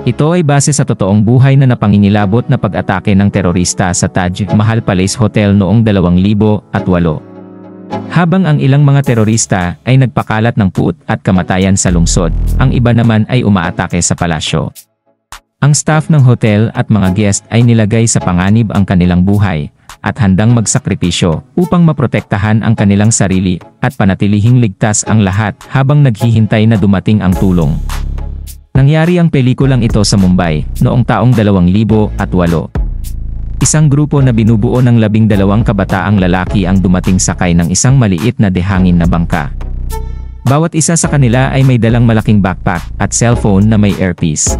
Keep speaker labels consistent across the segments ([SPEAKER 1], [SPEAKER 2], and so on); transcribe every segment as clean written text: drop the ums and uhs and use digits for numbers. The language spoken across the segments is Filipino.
[SPEAKER 1] Ito ay base sa totoong buhay na napangingilabot na pag-atake ng terorista sa Taj Mahal Palace Hotel noong 2008. Habang ang ilang mga terorista ay nagpakalat ng puot at kamatayan sa lungsod, ang iba naman ay umaatake sa palasyo. Ang staff ng hotel at mga guest ay nilagay sa panganib ang kanilang buhay, at handang magsakripisyo upang maprotektahan ang kanilang sarili at panatilihing ligtas ang lahat habang naghihintay na dumating ang tulong. Nangyari ang pelikulang ito sa Mumbai noong taong 2008. Isang grupo na binubuo ng 12 kabataang lalaki ang dumating sakay ng isang maliit na dehangin na bangka. Bawat isa sa kanila ay may dalang malaking backpack at cellphone na may earpiece.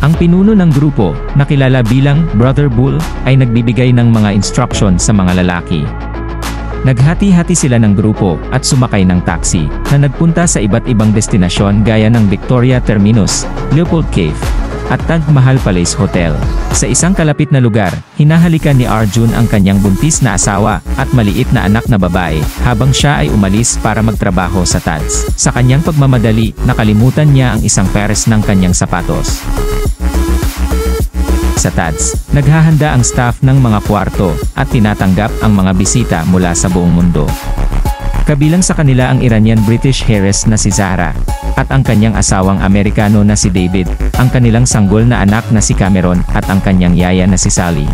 [SPEAKER 1] Ang pinuno ng grupo, na kilala bilang Brother Bull, ay nagbibigay ng mga instruction sa mga lalaki. Naghati-hati sila ng grupo at sumakay ng taxi na nagpunta sa iba't ibang destinasyon gaya ng Victoria Terminus, Leopold Cave, at Taj Mahal Palace Hotel. Sa isang kalapit na lugar, hinahalikan ni Arjun ang kanyang buntis na asawa at maliit na anak na babae habang siya ay umalis para magtrabaho sa Taj. Sa kanyang pagmamadali, nakalimutan niya ang isang pares ng kanyang sapatos. Sa Taj, naghahanda ang staff ng mga kwarto at tinatanggap ang mga bisita mula sa buong mundo. Kabilang sa kanila ang Iranian-British heiress na si Zahra, at ang kanyang asawang Amerikano na si David, ang kanilang sanggol na anak na si Cameron at ang kanyang yaya na si Sally.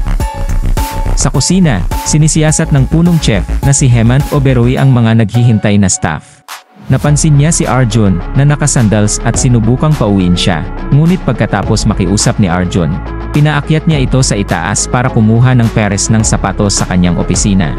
[SPEAKER 1] Sa kusina, sinisiyasat ng punong chef na si Hemant Oberoi ang mga naghihintay na staff. Napansin niya si Arjun na nakasandals at sinubukang pauwiin siya, ngunit pagkatapos makiusap ni Arjun, pinaakyat niya ito sa itaas para kumuha ng pares ng sapatos sa kanyang opisina.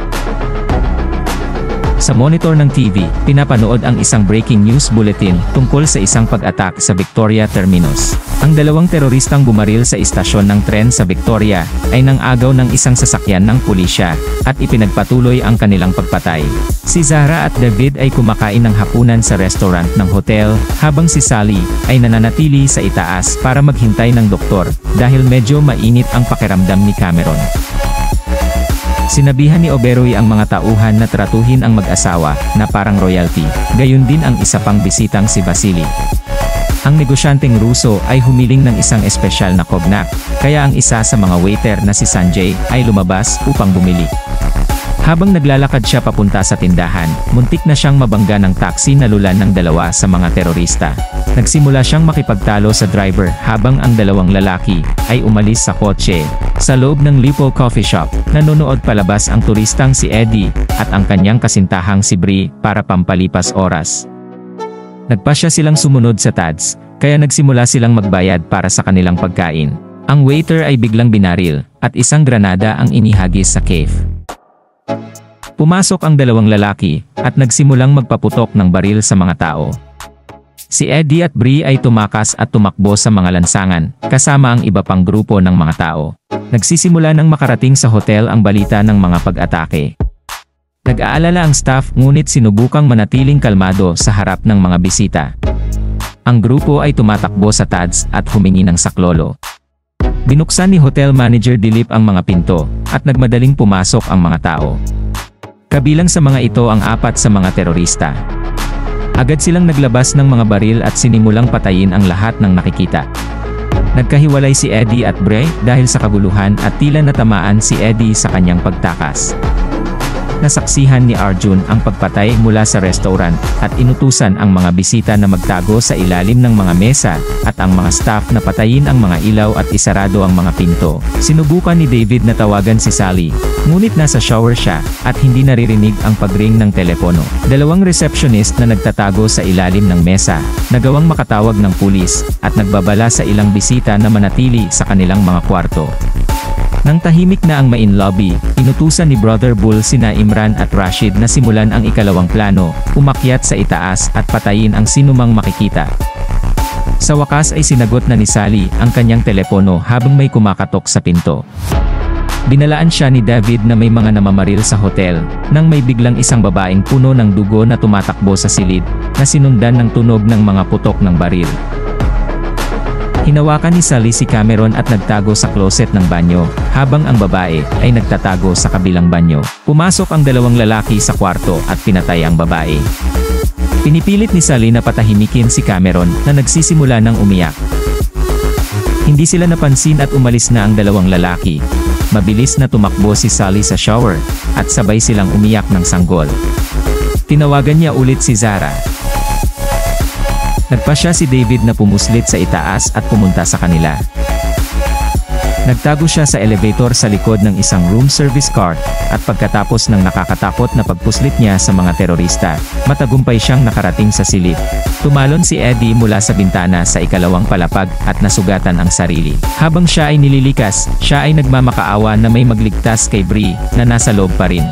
[SPEAKER 1] Sa monitor ng TV, pinapanood ang isang breaking news bulletin tungkol sa isang pag-attack sa Victoria Terminus. Ang dalawang teroristang bumaril sa istasyon ng tren sa Victoria ay nang-agaw ng isang sasakyan ng pulisya at ipinagpatuloy ang kanilang pagpatay. Si Zahra at David ay kumakain ng hapunan sa restaurant ng hotel, habang si Sally ay nananatili sa itaas para maghintay ng doktor dahil medyo mainit ang pakiramdam ni Cameron. Sinabihan ni Oberoi ang mga tauhan na tratuhin ang mag-asawa na parang royalty, gayon din ang isa pang bisitang si Vasily. Ang negosyanteng Ruso ay humiling ng isang espesyal na cognac, kaya ang isa sa mga waiter na si Sanjay ay lumabas upang bumili. Habang naglalakad siya papunta sa tindahan, muntik na siyang mabangga ng taxi na lulan ng dalawa sa mga terorista. Nagsimula siyang makipagtalo sa driver habang ang dalawang lalaki ay umalis sa kotse. Sa loob ng Lipo Coffee Shop, nanonood palabas ang turistang si Eddie at ang kanyang kasintahang si Brie para pampalipas oras. Nagpasya silang sumunod sa Taj, kaya nagsimula silang magbayad para sa kanilang pagkain. Ang waiter ay biglang binaril, at isang granada ang inihagis sa cave. Pumasok ang dalawang lalaki, at nagsimulang magpaputok ng baril sa mga tao. Si Eddie at Brie ay tumakas at tumakbo sa mga lansangan, kasama ang iba pang grupo ng mga tao. Nagsisimula nang makarating sa hotel ang balita ng mga pag-atake. Nag-aalala ang staff ngunit sinubukang manatiling kalmado sa harap ng mga bisita. Ang grupo ay tumatakbo sa Taj at humingi ng saklolo. Binuksan ni hotel manager Dilip ang mga pinto, at nagmadaling pumasok ang mga tao. Kabilang sa mga ito ang 4 sa mga terorista. Agad silang naglabas ng mga baril at sinimulang patayin ang lahat ng nakikita. Nagkahiwalay si Eddie at Brie dahil sa kaguluhan at tila natamaan si Eddie sa kanyang pagtakas. Nasaksihan ni Arjun ang pagpatay mula sa restaurant at inutusan ang mga bisita na magtago sa ilalim ng mga mesa at ang mga staff na patayin ang mga ilaw at isarado ang mga pinto. Sinubukan ni David na tawagan si Sally, ngunit nasa shower siya at hindi naririnig ang pag-ring ng telepono. Dalawang receptionist na nagtatago sa ilalim ng mesa, nagawang makatawag ng pulis at nagbabala sa ilang bisita na manatili sa kanilang mga kwarto. Nang tahimik na ang main lobby, inutusan ni Brother Bull sina Imran at Rashid na simulan ang ikalawang plano, umakyat sa itaas at patayin ang sinumang makikita. Sa wakas ay sinagot na ni Sally ang kanyang telepono habang may kumakatok sa pinto. Binalaan siya ni David na may mga namamaril sa hotel, nang may biglang isang babaeng puno ng dugo na tumatakbo sa silid, na sinundan ng tunog ng mga putok ng baril. Hinawakan ni Sally si Cameron at nagtago sa closet ng banyo, habang ang babae ay nagtatago sa kabilang banyo. Pumasok ang dalawang lalaki sa kwarto at pinatay ang babae. Pinipilit ni Sally na patahimikin si Cameron na nagsisimula ng umiyak. Hindi sila napansin at umalis na ang dalawang lalaki. Mabilis na tumakbo si Sally sa shower, at sabay silang umiyak ng sanggol. Tinawagan niya ulit si Zara. Nagpasya si David na pumuslit sa itaas at pumunta sa kanila. Nagtago siya sa elevator sa likod ng isang room service car, at pagkatapos ng nakakatakot na pagpuslit niya sa mga terorista, matagumpay siyang nakarating sa silid. Tumalon si Eddie mula sa bintana sa ikalawang palapag at nasugatan ang sarili. Habang siya ay nililikas, siya ay nagmamakaawa na may magligtas kay Bree, na nasa loob pa rin.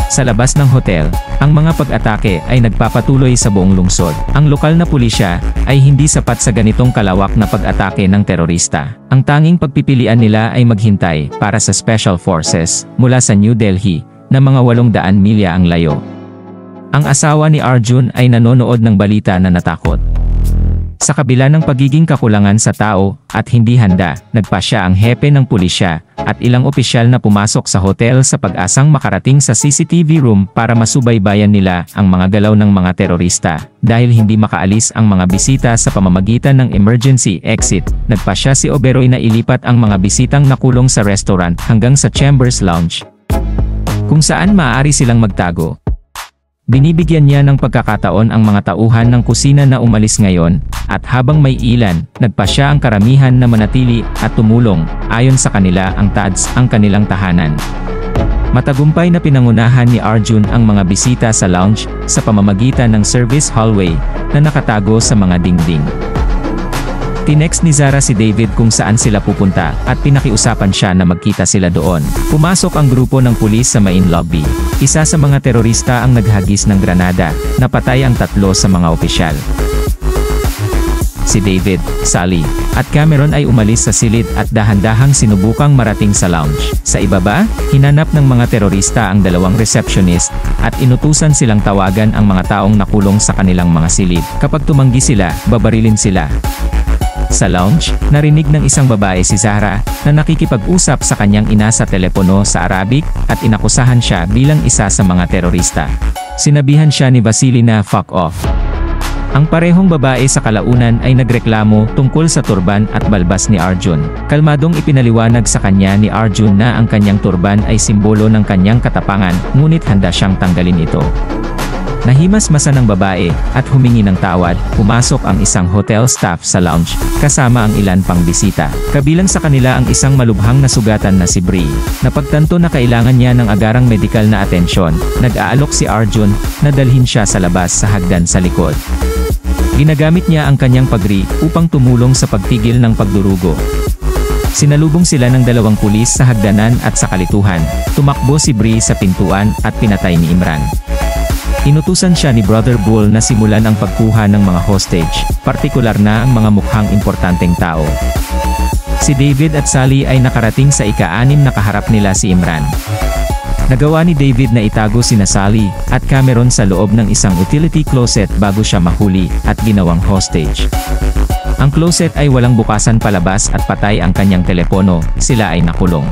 [SPEAKER 1] Sa labas ng hotel, ang mga pag-atake ay nagpapatuloy sa buong lungsod. Ang lokal na pulisya ay hindi sapat sa ganitong kalawak na pag-atake ng terorista. Ang tanging pagpipilian nila ay maghintay para sa Special Forces mula sa New Delhi na mga 800 milya ang layo. Ang asawa ni Arjun ay nanonood ng balita na natakot. Sa kabila ng pagiging kakulangan sa tao at hindi handa, nagpasya ang hepe ng pulisya at ilang opisyal na pumasok sa hotel sa pag-asang makarating sa CCTV room para masubaybayan nila ang mga galaw ng mga terorista. Dahil hindi makaalis ang mga bisita sa pamamagitan ng emergency exit, nagpasya si Oberoi na ilipat ang mga bisitang nakulong sa restaurant hanggang sa Chambers Lounge, kung saan maaari silang magtago. Binibigyan niya ng pagkakataon ang mga tauhan ng kusina na umalis ngayon, at habang may ilan, nagpasya ang karamihan na manatili at tumulong. Ayon sa kanila, ang TADS ang kanilang tahanan. Matagumpay na pinangunahan ni Arjun ang mga bisita sa lounge sa pamamagitan ng service hallway na nakatago sa mga dingding. Tinext ni Zara si David kung saan sila pupunta at pinakiusapan siya na magkita sila doon. Pumasok ang grupo ng pulis sa main lobby. Isa sa mga terorista ang naghagis ng granada, napatay ang 3 sa mga opisyal. Si David, Sally, at Cameron ay umalis sa silid at dahan-dahang sinubukang marating sa lounge. Sa ibaba, hinanap ng mga terorista ang 2 receptionist at inutusan silang tawagan ang mga taong nakulong sa kanilang mga silid. Kapag tumanggi sila, babarilin sila. Sa lounge, narinig ng isang babae si Zara na nakikipag-usap sa kanyang ina sa telepono sa Arabic at inakusahan siya bilang isa sa mga terorista. Sinabihan siya ni Vasily na "fuck off". Ang parehong babae sa kalaunan ay nagreklamo tungkol sa turban at balbas ni Arjun. Kalmadong ipinaliwanag sa kanya ni Arjun na ang kanyang turban ay simbolo ng kanyang katapangan, ngunit handa siyang tanggalin ito. Nahimasmasan ng babae, at humingi ng tawad. Pumasok ang isang hotel staff sa lounge, kasama ang ilan pang bisita. Kabilang sa kanila ang isang malubhang na sugatan na si Bree. Napagtanto na kailangan niya ng agarang medikal na atensyon, nag-aalok si Arjun na dalhin siya sa labas sa hagdan sa likod. Ginagamit niya ang kanyang pagri upang tumulong sa pagtigil ng pagdurugo. Sinalubong sila ng 2 pulis sa hagdanan at sa kalituhan. Tumakbo si Bree sa pintuan at pinatay ni Imran. Inutusan siya ni Brother Bull na simulan ang pagkuha ng mga hostage, partikular na ang mga mukhang importanteng tao. Si David at Sally ay nakarating sa ika-6 na kaharap nila si Imran. Nagawa ni David na itago sina Sally at Cameron sa loob ng isang utility closet bago siya mahuli at ginawang hostage. Ang closet ay walang bukasan palabas at patay ang kanyang telepono, sila ay nakulong.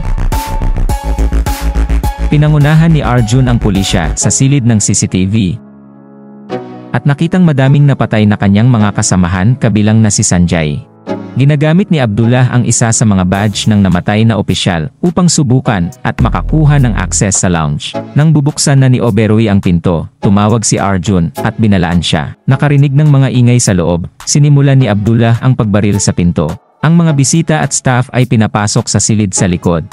[SPEAKER 1] Pinangunahan ni Arjun ang pulisya sa silid ng CCTV at nakitang madaming napatay na kanyang mga kasamahan kabilang na si Sanjay. Ginagamit ni Abdullah ang isa sa mga badge ng namatay na opisyal upang subukan at makakuha ng akses sa lounge. Nang bubuksan na ni Oberoi ang pinto, tumawag si Arjun at binalaan siya. Nakarinig ng mga ingay sa loob, sinimulan ni Abdullah ang pagbaril sa pinto. Ang mga bisita at staff ay pinapasok sa silid sa likod.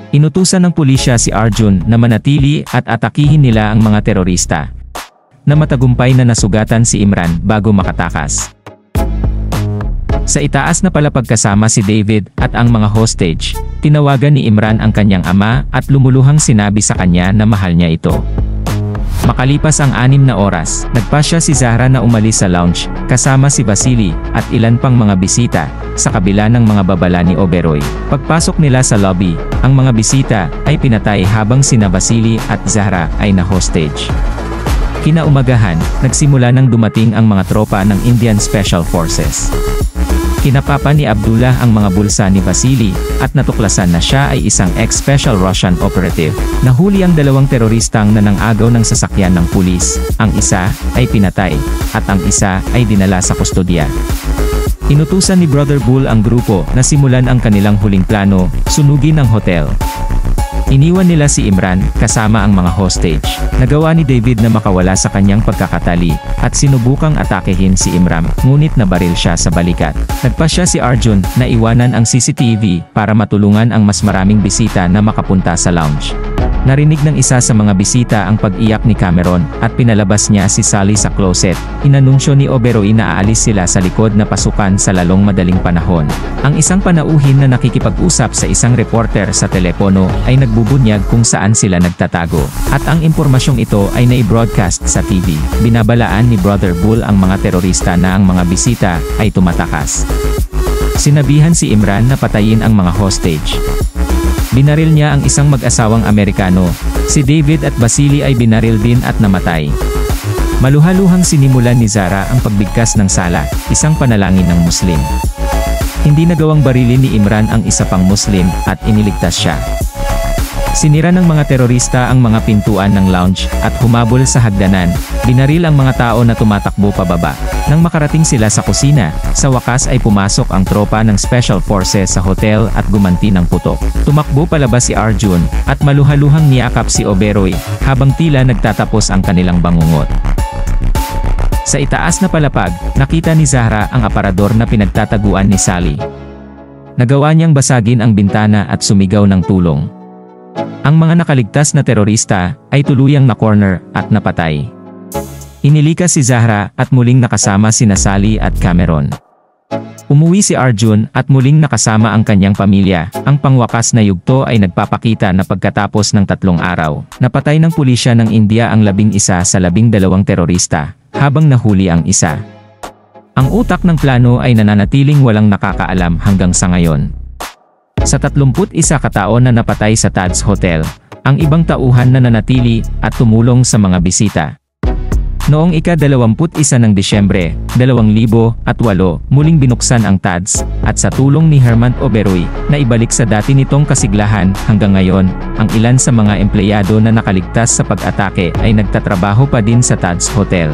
[SPEAKER 1] Inutusan ng pulisya si Arjun na manatili at atakihin nila ang mga terorista, na matagumpay na nasugatan si Imran bago makatakas. Sa itaas na palapag kasama si David at ang mga hostage, tinawagan ni Imran ang kanyang ama at lumuluhang sinabi sa kanya na mahal niya ito. Makalipas ang 6 na oras, nagpasya si Zahra na umalis sa lounge, kasama si Vasily at ilan pang mga bisita, sa kabila ng mga babala ni Oberoi. Pagpasok nila sa lobby, ang mga bisita ay pinatay habang sina Vasily at Zahra ay na-hostage. Kinaumagahan, nagsimula nang dumating ang mga tropa ng Indian Special Forces. Kinapapa ni Abdullah ang mga bulsa ni Vasily, at natuklasan na siya ay isang ex-Special Russian operative. Nahuli ang 2 teroristang nanangagaw ng sasakyan ng pulis. Ang isa ay pinatay, at ang isa ay dinala sa kustodya. Inutusan ni Brother Bull ang grupo na simulan ang kanilang huling plano, sunugin ang hotel. Iniwan nila si Imran, kasama ang mga hostage. Nagawa ni David na makawala sa kanyang pagkakatali, at sinubukang atakehin si Imran, ngunit nabaril siya sa balikat. Nagpasya si Arjun na iwanan ang CCTV para matulungan ang mas maraming bisita na makapunta sa lounge. Narinig ng isa sa mga bisita ang pag-iyak ni Cameron, at pinalabas niya si Sally sa closet. Inanunsyo ni Oberoi na aalis sila sa likod na pasukan sa lalong madaling panahon. Ang isang panauhin na nakikipag-usap sa isang reporter sa telepono ay nagbubunyag kung saan sila nagtatago. At ang impormasyong ito ay nai-broadcast sa TV. Binabalaan ni Brother Bull ang mga terorista na ang mga bisita ay tumatakas. Sinabihan si Imran na patayin ang mga hostage. Binaril niya ang isang mag-asawang Amerikano. Si David at Basili ay binaril din at namatay. Maluhaluhang sinimulan ni Zara ang pagbigkas ng sala, isang panalangin ng Muslim. Hindi nagawang barilin ni Imran ang isa pang Muslim, at iniligtas siya. Sinira ng mga terorista ang mga pintuan ng lounge, at humabol sa hagdanan. Binaril ang mga tao na tumatakbo pababa. Nang makarating sila sa kusina, sa wakas ay pumasok ang tropa ng Special Forces sa hotel at gumanti ng putok. Tumakbo palabas si Arjun, at maluhaluhang niyakap si Oberoi, habang tila nagtatapos ang kanilang bangungot. Sa itaas na palapag, nakita ni Zahra ang aparador na pinagtataguan ni Sally. Nagawa niyang basagin ang bintana at sumigaw ng tulong. Ang mga nakaligtas na terorista ay tuluyang na-corner at napatay. Inilikas si Zahra at muling nakasama sina Sally at Cameron. Umuwi si Arjun at muling nakasama ang kanyang pamilya. Ang pangwakas na yugto ay nagpapakita na pagkatapos ng 3 araw, napatay ng pulisya ng India ang 11 sa 12 terorista, habang nahuli ang isa. Ang utak ng plano ay nananatiling walang nakakaalam hanggang sa ngayon. Sa 31 katao na napatay sa Taj Hotel, ang ibang tauhan na nanatili at tumulong sa mga bisita. Noong ika-21 ng Disyembre, 2008, muling binuksan ang Taj, at sa tulong ni Herman Oberoi, na ibalik sa dati nitong kasiglahan. Hanggang ngayon, ang ilan sa mga empleyado na nakaligtas sa pag-atake ay nagtatrabaho pa din sa Taj Hotel.